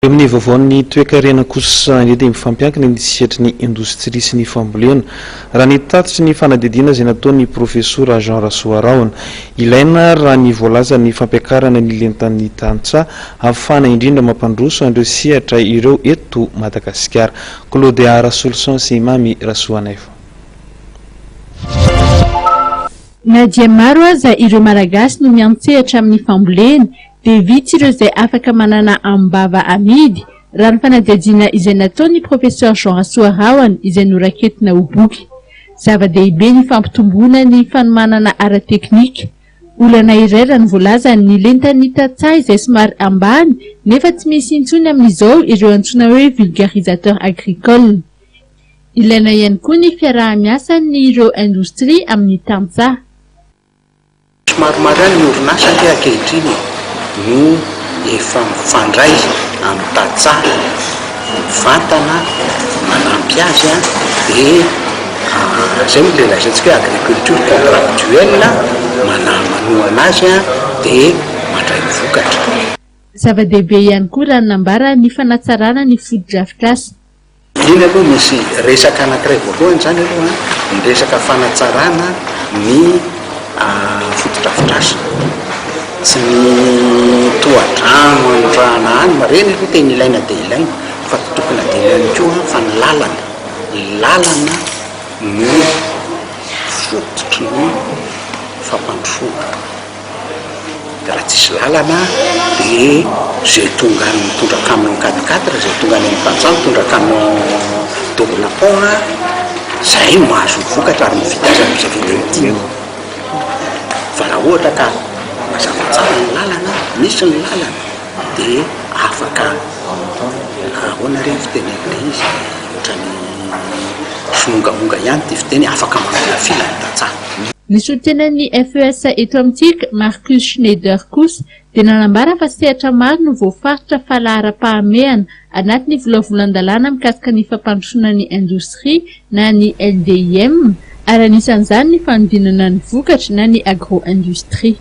Amin'ny vaovany toekarena kosa dia mifampiankina ny sehatry ny indostria sy ny fambolena raha ny tatitry ny fanadiahadiana izay nataon'ny Pr Jean Rasoarahona. Ilaina raha ny voalazany fampiakarana ny lentan'ny tantsaha ahafahana indrindra mampandroso ireo sehatra ireo eto Madagasikara. Claude solution sy Mami Rasoarahona. Na dia maro aza ireo malagasy no miantsehatra amin'ny fambolena dia vitsy ireo izay afaka manana ambava amidy raha ny fanadiahadiana izay nataon'ny Pr Jean Rasoarahona izay noraketina ho boky. Zava-dehibe ny fampitomboana ny fanomanana ara-teknika. Olana iray raha ny voalazany ny lentan'ny tantsaha izay somary ambany nefa tsy misy intsony amin'izao ireo antsoina hoe vulgarisateur agricole. Ilaina ihany koa ny fiaraha-miasa ny ireo indostria amin'ny tantsaha. Maromaro ny orinasa ankehitriny no efa mifandray amin'ny tantsaha vantana manampy azy dia izay moa dia laisantsika agriculture contractuelle manohana azy dia mandray vokatra. Zava-dehibe ihany koa raha nambara ny fanatsarana ny foto-drafitr'asa. Iny aloha misy resaka anankiray voalohany zany aloha ny resaka fanatsarana ny foto-drafitr'asa tsy ny tohadrano andrana any mareny aloha tena ilaina dia ilaina fa tokony adelany koa fa ny lalana no fototry ny fampandrosoana. Dia raha tsisy lalana dia zay tonga mitondra camion 4x4 zay tonga any amin'ny tantsaha mitondra camion double pont zay mahazo vokatra ary mivita azy amin'izay vidiny. Fa raha ohatra ka mazava tsara ny lalana, misy ny lalana dia afaka ahoana reny fiteny an'ilay izy ohatrany sonongamonga ihany ty fiteny afaka mampiafila ny tantsaha. Ny sotenan'ny FES eto amintsika Marcus Schneider kosa dia nanambara fa sehatra maro no voafaritra fahalara-pahamehana anatin'ny volavolan-dalàna mikasika ny fampandrosoana ny indostria na ny LDIM ary anisan'izany ny fanodinana ny vokatra na ny agro-industrie.